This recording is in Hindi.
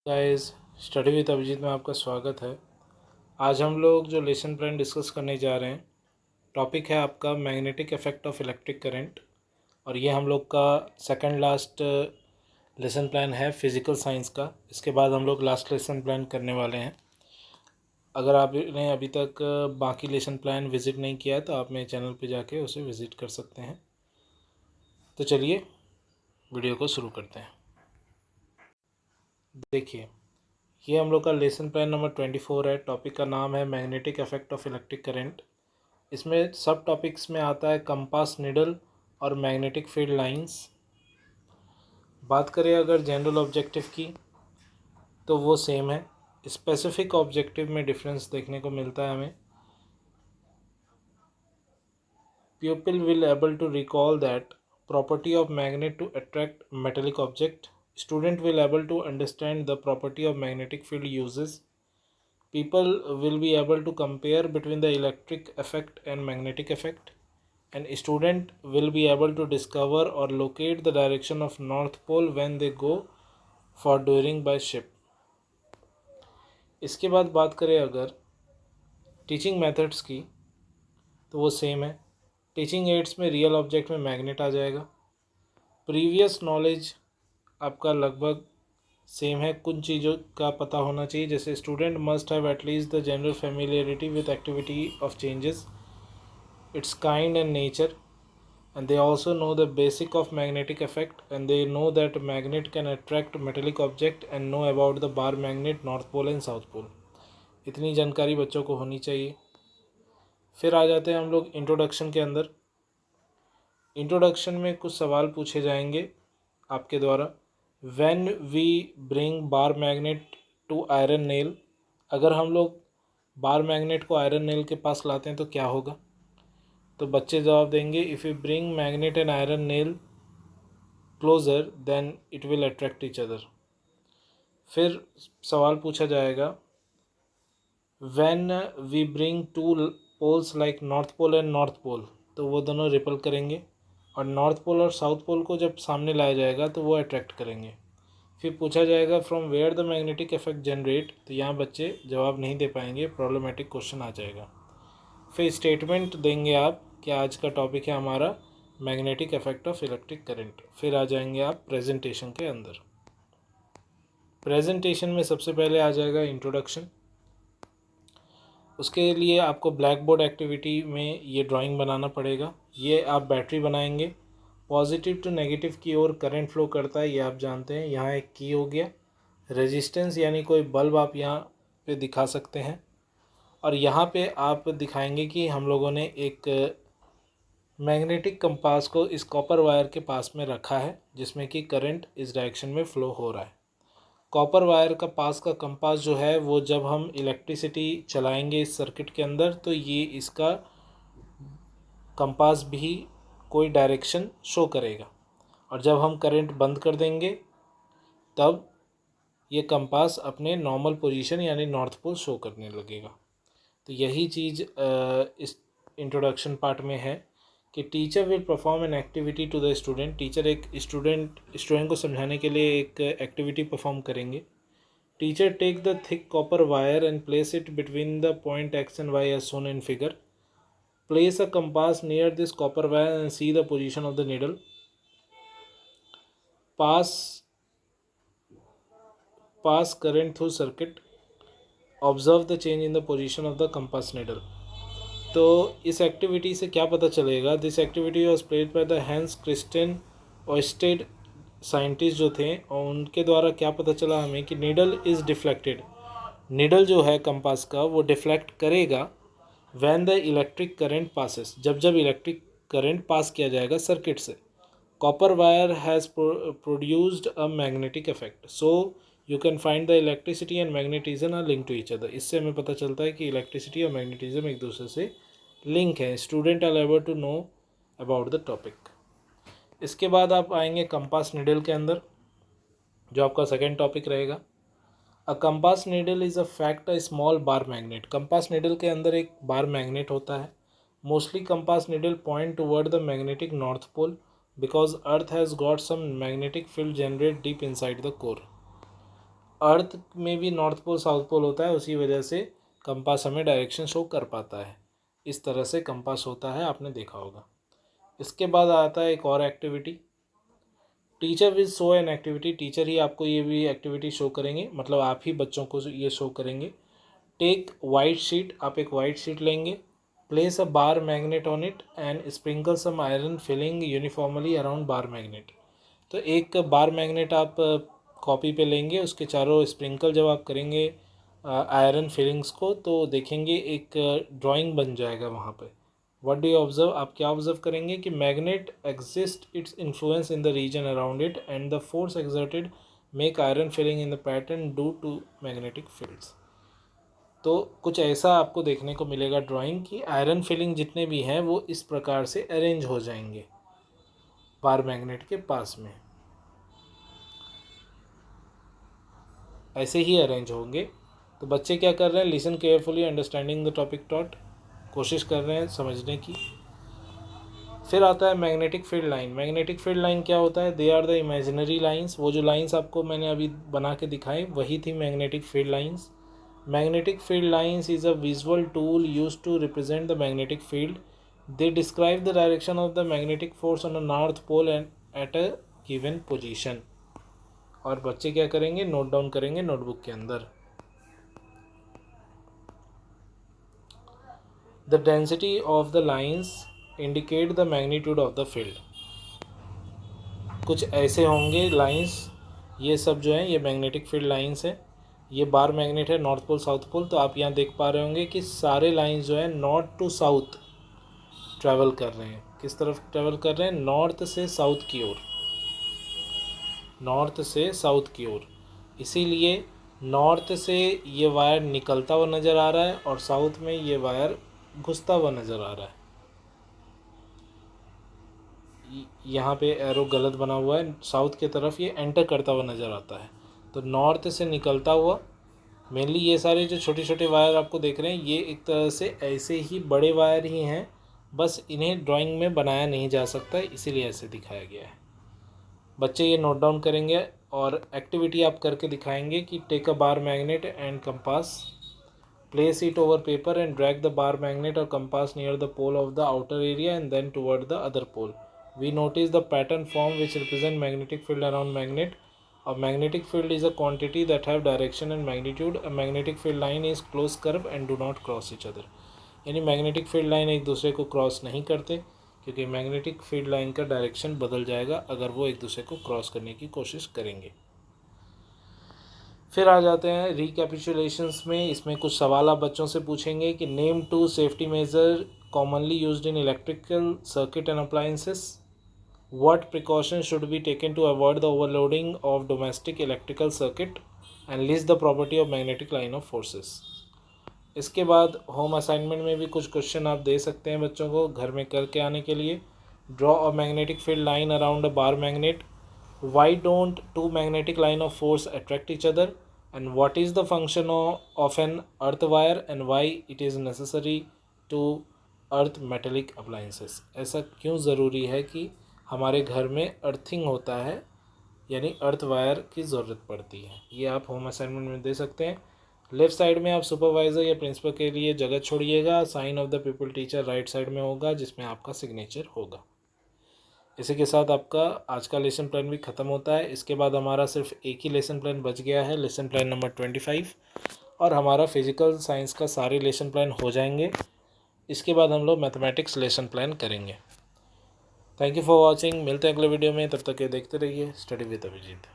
गाइस, स्टडी विद अभिजीत में आपका स्वागत है। आज हम लोग जो लेसन प्लान डिस्कस करने जा रहे हैं, टॉपिक है आपका magnetic effect of electric current. और ये हम लोग का सेकंड लास्ट लेसन प्लान है फिज़िकल साइंस का। इसके बाद हम लोग लास्ट लेसन प्लान करने वाले हैं। अगर आपने अभी तक बाकी लेसन प्लान विज़िट नहीं किया है तो आप मेरे चैनल पे जाके उसे विज़िट कर सकते हैं। तो चलिए वीडियो को शुरू करते हैं। देखिए, ये हम लोग का लेसन प्लान नंबर 24 है। टॉपिक का नाम है magnetic effect of electric current. इसमें सब टॉपिक्स में आता है कंपास निडल और मैग्नेटिक फील्ड लाइंस। बात करें अगर जनरल ऑब्जेक्टिव की तो वो सेम है। स्पेसिफिक ऑब्जेक्टिव में डिफरेंस देखने को मिलता है हमें। Pupil will able to recall that property of magnet to attract metallic object. Student will able to understand the property of magnetic field uses. People will be able to compare between the electric effect and magnetic effect, and student will be able to discover or locate the direction of north pole when they go for touring by ship. इसके बाद बात करें अगर टीचिंग मेथड्स की तो वो सेम है। टीचिंग एड्स में रियल ऑब्जेक्ट में मैग्नेट आ जाएगा। प्रीवियस नॉलेज आपका लगभग सेम है। कुछ चीज़ों का पता होना चाहिए, जैसे student must have at least the general familiarity with activity of changes, its kind and nature, and they also know the basic of magnetic effect, and they know that magnet can attract metallic object and know about the bar magnet, north pole and south pole। इतनी जानकारी बच्चों को होनी चाहिए। फिर आ जाते हैं हम लोग इंट्रोडक्शन के अंदर। इंट्रोडक्शन में कुछ सवाल पूछे जाएंगे आपके द्वारा। When we bring bar magnet to iron nail, अगर हम लोग बार मैग्नेट को आयरन नेल के पास लाते हैं तो क्या होगा? तो बच्चे जवाब देंगे, if you bring magnet and iron nail closer then it will attract each other. फिर सवाल पूछा जाएगा, when we bring two poles like north pole and north pole, तो वो दोनों रिपल करेंगे, और नॉर्थ पोल और साउथ पोल को जब सामने लाया जाएगा तो वो अट्रैक्ट करेंगे। फिर पूछा जाएगा from where the magnetic effect generate, तो यहाँ बच्चे जवाब नहीं दे पाएंगे, प्रॉब्लमेटिक क्वेश्चन आ जाएगा। फिर स्टेटमेंट देंगे आप कि आज का टॉपिक है हमारा magnetic effect of electric current. फिर आ जाएंगे आप प्रेजेंटेशन के अंदर। प्रेजेंटेशन में सबसे पहले आ जाएगा इंट्रोडक्शन। उसके लिए आपको ब्लैक बोर्ड एक्टिविटी में ये ड्राइंग बनाना पड़ेगा। ये आप बैटरी बनाएंगे, पॉजिटिव टू नेगेटिव की ओर करंट फ्लो करता है, ये आप जानते हैं। यहाँ एक की हो गया, रेजिस्टेंस यानी कोई बल्ब आप यहाँ पे दिखा सकते हैं, और यहाँ पे आप दिखाएंगे कि हम लोगों ने एक मैग्नेटिक कंपास को इस कॉपर वायर के पास में रखा है जिसमें कि करंट इस डायरेक्शन में फ़्लो हो रहा है। कॉपर वायर का पास का कंपास जो है वो जब हम इलेक्ट्रिसिटी चलाएंगे इस सर्किट के अंदर तो ये इसका कंपास भी कोई डायरेक्शन शो करेगा, और जब हम करंट बंद कर देंगे तब ये कंपास अपने नॉर्मल पोजीशन यानी नॉर्थ पोल शो करने लगेगा। तो यही चीज़ इस इंट्रोडक्शन पार्ट में है कि teacher will perform an activity to the student. Teacher एक स्टूडेंट को समझाने के लिए एक एक्टिविटी परफॉर्म करेंगे। Teacher take the thick copper wire and place it between the point X and Y as shown in figure. Place a compass near this copper wire and see the position of the needle. Pass current through circuit. Observe the change in the position of the compass needle. तो इस एक्टिविटी से क्या पता चलेगा? This activity was played by the Hans Christian Oersted scientist जो थे, और उनके द्वारा क्या पता चला हमें कि नीडल इज़ डिफ्लेक्टेड। नीडल जो है कंपास का वो डिफ्लेक्ट करेगा when the electric current passes, जब इलेक्ट्रिक करंट पास किया जाएगा सर्किट से। Copper wire has produced a magnetic effect, so you can find the electricity and magnetism are link to each other. इससे हमें पता चलता है कि इलेक्ट्रिसिटी और मैग्नेटिज्म एक दूसरे से लिंक है। Student are able to know about the topic. इसके बाद आप आएंगे कंपास नीडल के अंदर, जो आपका सेकेंड टॉपिक रहेगा। A compass needle is a fact a small bar magnet. Compass needle के अंदर एक बार मैग्नेट होता है। Mostly compass needle point toward the magnetic north pole because earth has got some magnetic field generate deep inside the core. Earth में भी नॉर्थ पोल साउथ पोल होता है, उसी वजह से कंपास हमें डायरेक्शन शो कर पाता है। इस तरह से कंपास होता है, आपने देखा होगा। इसके बाद आता है एक और activity, teacher will show an activity. Teacher ही आपको ये भी एक्टिविटी शो करेंगे, मतलब आप ही बच्चों को ये शो करेंगे। टेक वाइट शीट, आप एक वाइट शीट लेंगे, place a bar magnet on it and sprinkle some iron filling uniformly around bar magnet. तो एक बार मैग्नेट आप कॉपी पे लेंगे, उसके चारों स्प्रिंकल जब आप करेंगे आयरन फिलिंग्स को, तो देखेंगे एक ड्राइंग बन जाएगा वहाँ पे। व्हाट डू यू ऑब्जर्व, आप क्या ऑब्जर्व करेंगे कि magnet exist its influence in the region around it and the force exerted make iron filling in the pattern due to magnetic fields. तो कुछ ऐसा आपको देखने को मिलेगा ड्राइंग की आयरन फिलिंग जितने भी हैं वो इस प्रकार से अरेंज हो जाएंगे बार मैग्नेट के पास में, ऐसे ही अरेंज होंगे। तो बच्चे क्या कर रहे हैं, listen carefully understanding the topic taught, कोशिश कर रहे हैं समझने की। फिर आता है magnetic field line. Magnetic field line क्या होता है, they are the imaginary lines. वो जो लाइंस आपको मैंने अभी बना के दिखाई वही थी magnetic field lines. Magnetic field lines is a visual tool used to represent the magnetic field. They describe the direction of the magnetic force on the north pole and at a given position. और बच्चे क्या करेंगे, नोट डाउन करेंगे नोटबुक के अंदर। The density of the lines indicate the magnitude of the field. कुछ ऐसे होंगे लाइंस, ये सब जो हैं ये मैग्नेटिक फील्ड लाइंस है। ये बार मैग्नेट है, नॉर्थ पोल साउथ पोल। तो आप यहाँ देख पा रहे होंगे कि सारे लाइंस जो है नॉर्थ टू साउथ ट्रैवल कर रहे हैं। किस तरफ ट्रैवल कर रहे हैं, नॉर्थ से साउथ की ओर, नॉर्थ से साउथ की ओर। इसीलिए नॉर्थ से ये वायर निकलता हुआ नज़र आ रहा है और साउथ में ये वायर घुसता हुआ नज़र आ रहा है। यहाँ पे एरो गलत बना हुआ है, साउथ की तरफ ये एंटर करता हुआ नज़र आता है। तो नॉर्थ से निकलता हुआ, मेनली ये सारे जो छोटे छोटे वायर आपको देख रहे हैं ये एक तरह से ऐसे ही बड़े वायर ही हैं, बस इन्हें ड्राइंग में बनाया नहीं जा सकता, इसीलिए ऐसे दिखाया गया है। बच्चे ये नोट डाउन करेंगे और एक्टिविटी आप करके दिखाएंगे कि take a bar magnet and compass, place it over paper and drag the bar magnet और compass near the pole of the outer area and then toward the other pole. We notice the pattern form which represent magnetic field around magnet. A magnetic field is a quantity that have direction and magnitude. A magnetic field line is closed curve and do not cross each other. यानी मैग्नेटिक फील्ड लाइन एक दूसरे को क्रॉस नहीं करते, क्योंकि मैग्नेटिक फील्ड लाइन का डायरेक्शन बदल जाएगा अगर वो एक दूसरे को क्रॉस करने की कोशिश करेंगे। फिर आ जाते हैं रिकैपिचुलेशंस में। इसमें कुछ सवाल आप बच्चों से पूछेंगे कि name 2 safety major commonly used in electrical circuit and appliances. What precautions should be taken to avoid the overloading of domestic electrical circuit and list the property of magnetic line of forces। इसके बाद होम असाइनमेंट में भी कुछ क्वेश्चन आप दे सकते हैं बच्चों को घर में करके आने के लिए। Draw a magnetic field line around a bar magnet, why don't two magnetic line of force attract each other, and what is the function of an earth wire and why it is necessary to earth metallic appliances. ऐसा क्यों ज़रूरी है कि हमारे घर में अर्थिंग होता है, यानी अर्थ वायर की ज़रूरत पड़ती है। ये आप होम असाइनमेंट में दे सकते हैं। लेफ़्ट साइड में आप सुपरवाइज़र या प्रिंसिपल के लिए जगह छोड़िएगा। Sign of the people teacher right side में होगा, जिसमें आपका सिग्नेचर होगा। इसी के साथ आपका आज का लेसन प्लान भी ख़त्म होता है। इसके बाद हमारा सिर्फ एक ही लेसन प्लान बच गया है, लेसन प्लान नंबर 25, और हमारा फिजिकल साइंस का सारे लेसन प्लान हो जाएंगे। इसके बाद हम लोग मैथमेटिक्स लेसन प्लान करेंगे। Thank you for watching. मिलते हैं अगले वीडियो में, तब तक ये देखते रहिए स्टडी विद अभिजीत।